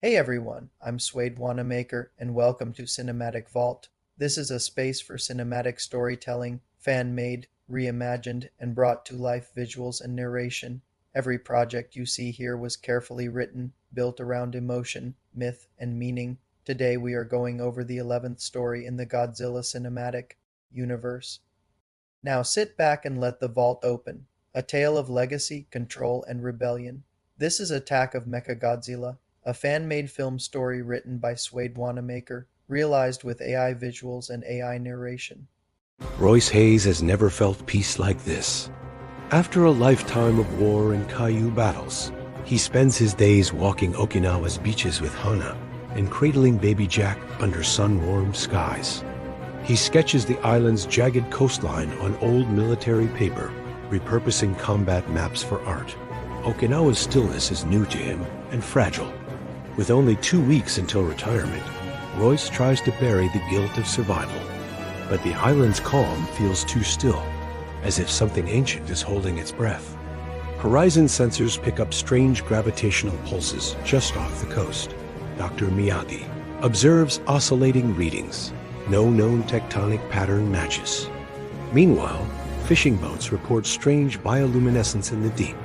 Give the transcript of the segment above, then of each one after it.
Hey everyone, I'm Suede Wanamaker, and welcome to Cinematic Vault. This is a space for cinematic storytelling, fan-made, reimagined, and brought to life visuals and narration. Every project you see here was carefully written, built around emotion, myth, and meaning. Today we are going over the 11th story in the Godzilla Cinematic Universe. Now sit back and let the vault open. A tale of legacy, control, and rebellion. This is Attack of Mechagodzilla, a fan-made film story written by Suede Wanamaker, realized with AI visuals and AI narration. Royce Hayes has never felt peace like this. After a lifetime of war and Kaiju battles, he spends his days walking Okinawa's beaches with Hana and cradling baby Jack under sun-warmed skies. He sketches the island's jagged coastline on old military paper, repurposing combat maps for art. Okinawa's stillness is new to him and fragile. With only 2 weeks until retirement, Royce tries to bury the guilt of survival. But the island's calm feels too still, as if something ancient is holding its breath. Horizon sensors pick up strange gravitational pulses just off the coast. Dr. Miyagi observes oscillating readings. No known tectonic pattern matches. Meanwhile, fishing boats report strange bioluminescence in the deep,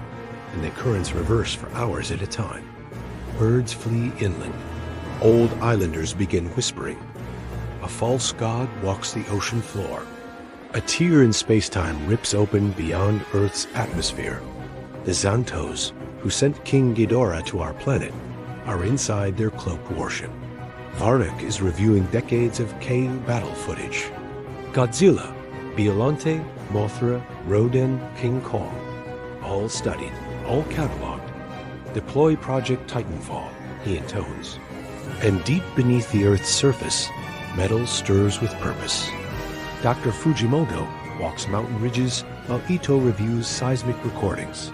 and the currents reverse for hours at a time. Birds flee inland. Old islanders begin whispering. A false god walks the ocean floor. A tear in space-time rips open beyond Earth's atmosphere. The Xantos, who sent King Ghidorah to our planet, are inside their cloaked warship. Varnok is reviewing decades of Kaiju battle footage. Godzilla, Biollante, Mothra, Rodan, King Kong. All studied, all cataloged. Deploy Project Titanfall, he intones. And deep beneath the Earth's surface, metal stirs with purpose. Dr. Fujimoto walks mountain ridges while Ito reviews seismic recordings.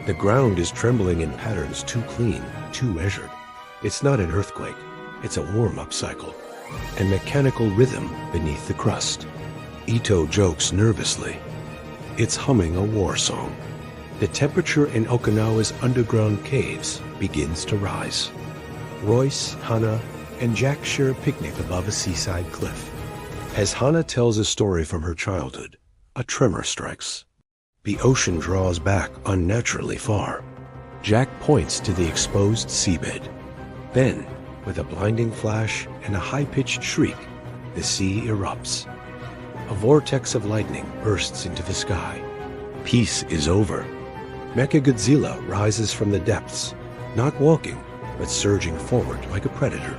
The ground is trembling in patterns too clean, too measured. It's not an earthquake, it's a warm-up cycle, and mechanical rhythm beneath the crust. Ito jokes nervously. It's humming a war song. The temperature in Okinawa's underground caves begins to rise. Royce, Hana, and Jack share a picnic above a seaside cliff. As Hana tells a story from her childhood, a tremor strikes. The ocean draws back unnaturally far. Jack points to the exposed seabed. Then, with a blinding flash and a high-pitched shriek, the sea erupts. A vortex of lightning bursts into the sky. Peace is over. Mechagodzilla rises from the depths, not walking, but surging forward like a predator.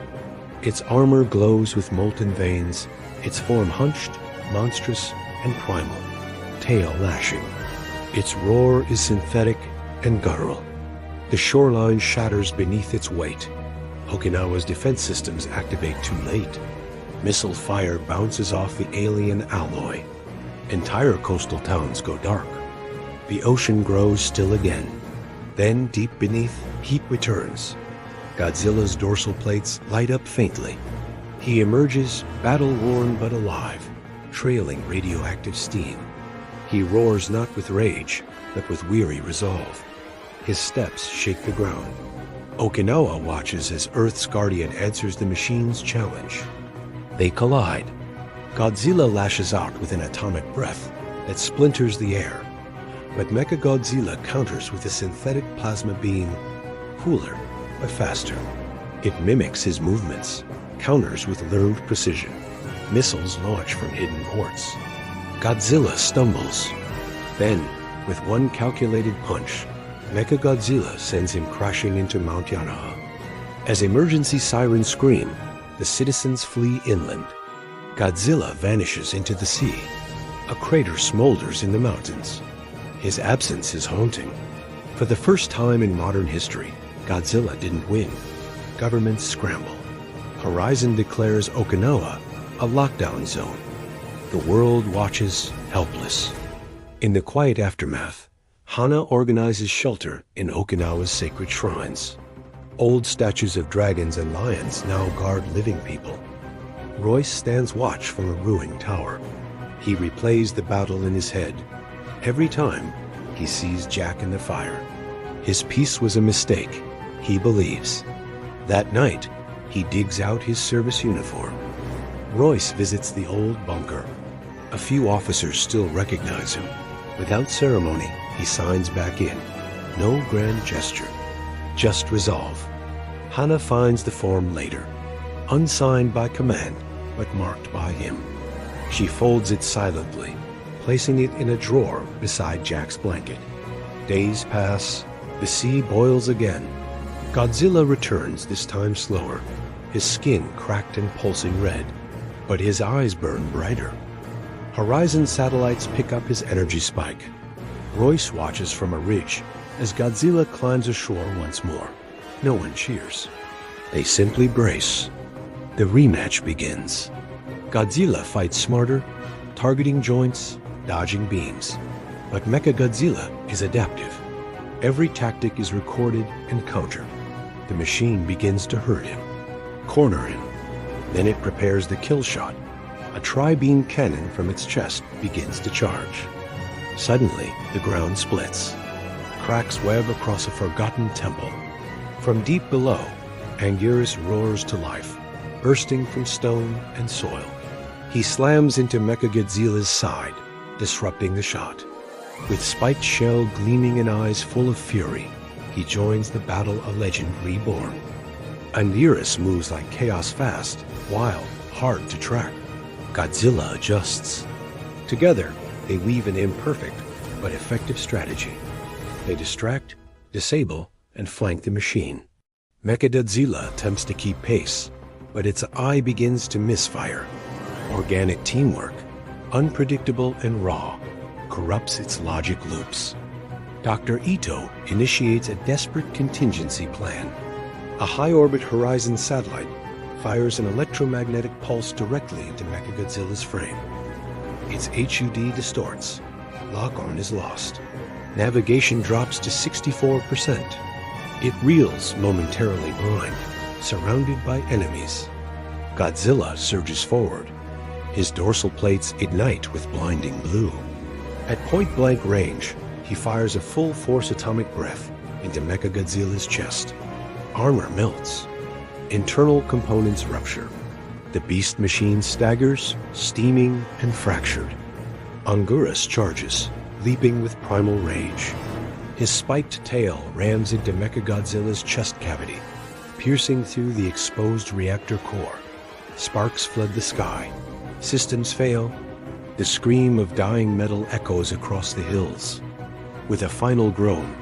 Its armor glows with molten veins, its form hunched, monstrous, and primal, tail lashing. Its roar is synthetic and guttural. The shoreline shatters beneath its weight. Okinawa's defense systems activate too late. Missile fire bounces off the alien alloy. Entire coastal towns go dark. The ocean grows still again. Then, deep beneath, heat returns. Godzilla's dorsal plates light up faintly. He emerges, battle-worn but alive, trailing radioactive steam. He roars not with rage, but with weary resolve. His steps shake the ground. Okinawa watches as Earth's guardian answers the machine's challenge. They collide. Godzilla lashes out with an atomic breath that splinters the air. But Mechagodzilla counters with a synthetic plasma beam, cooler but faster. It mimics his movements, counters with learned precision. Missiles launch from hidden ports. Godzilla stumbles. Then, with one calculated punch, Mechagodzilla sends him crashing into Mount Yanaha. As emergency sirens scream, the citizens flee inland. Godzilla vanishes into the sea. A crater smolders in the mountains. His absence is haunting. For the first time in modern history, Godzilla didn't win. Governments scramble. Horizon declares Okinawa a lockdown zone. The world watches, helpless. In the quiet aftermath, Hana organizes shelter in Okinawa's sacred shrines. Old statues of dragons and lions now guard living people. Royce stands watch from a ruined tower. He replays the battle in his head. Every time, he sees Jack in the fire. His peace was a mistake, he believes. That night, he digs out his service uniform. Royce visits the old bunker. A few officers still recognize him. Without ceremony, he signs back in. No grand gesture, just resolve. Hana finds the form later, unsigned by command, but marked by him. She folds it silently, placing it in a drawer beside Jack's blanket. Days pass. The sea boils again. Godzilla returns, this time slower, his skin cracked and pulsing red, but his eyes burn brighter. Horizon satellites pick up his energy spike. Royce watches from a ridge as Godzilla climbs ashore once more. No one cheers. They simply brace. The rematch begins. Godzilla fights smarter, targeting joints, dodging beams. But Mechagodzilla is adaptive. Every tactic is recorded and countered. The machine begins to hurt him, corner him. Then it prepares the kill shot. A tri-beam cannon from its chest begins to charge. Suddenly, the ground splits. Cracks web across a forgotten temple. From deep below, Anguirus roars to life, bursting from stone and soil. He slams into Mechagodzilla's side, disrupting the shot. With spiked shell gleaming and eyes full of fury, he joins the battle of legend reborn. Anguirus moves like chaos fast, wild, hard to track. Godzilla adjusts. Together, they weave an imperfect but effective strategy. They distract, disable, and flank the machine. Mechagodzilla attempts to keep pace, but its eye begins to misfire. Organic teamwork, unpredictable and raw, corrupts its logic loops. Dr. Ito initiates a desperate contingency plan. A high-orbit Horizon satellite fires an electromagnetic pulse directly into Mechagodzilla's frame. Its HUD distorts. Lock-on is lost. Navigation drops to 64%. It reels momentarily blind, surrounded by enemies. Godzilla surges forward. His dorsal plates ignite with blinding blue. At point-blank range, he fires a full-force atomic breath into Mechagodzilla's chest. Armor melts. Internal components rupture. The beast machine staggers, steaming and fractured. Anguirus charges, leaping with primal rage. His spiked tail rams into Mechagodzilla's chest cavity, piercing through the exposed reactor core. Sparks flood the sky. Systems fail. The scream of dying metal echoes across the hills. With a final groan,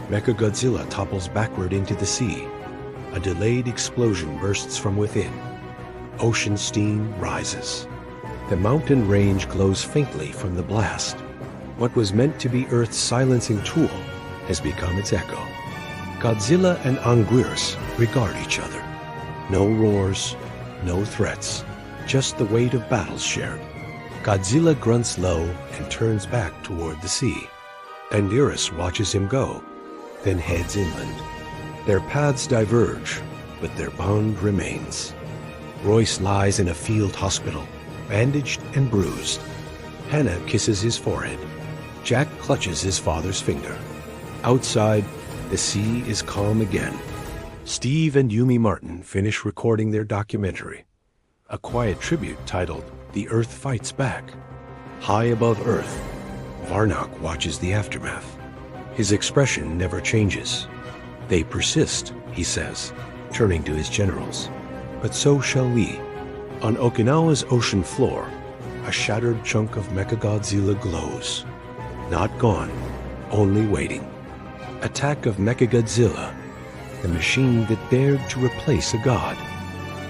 Mechagodzilla topples backward into the sea. A delayed explosion bursts from within. Ocean steam rises. The mountain range glows faintly from the blast. What was meant to be Earth's silencing tool has become its echo. Godzilla and Anguirus regard each other. No roars, no threats, just the weight of battles shared. Godzilla grunts low and turns back toward the sea. Anguirus watches him go, then heads inland. Their paths diverge, but their bond remains. Royce lies in a field hospital, bandaged and bruised. Hana kisses his forehead. Jack clutches his father's finger. Outside, the sea is calm again. Steve and Yumi Martin finish recording their documentary, a quiet tribute titled "The Earth Fights Back." High above Earth, Varnok watches the aftermath. His expression never changes. "They persist," he says, turning to his generals. "But so shall we." On Okinawa's ocean floor, a shattered chunk of Mechagodzilla glows. Not gone, only waiting. Attack of Mechagodzilla, the machine that dared to replace a god.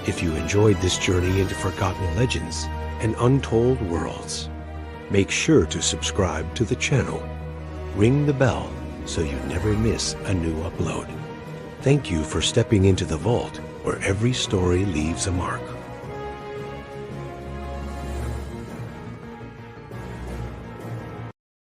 If you enjoyed this journey into forgotten legends and untold worlds, make sure to subscribe to the channel. Ring the bell so you never miss a new upload. Thank you for stepping into the vault where every story leaves a mark.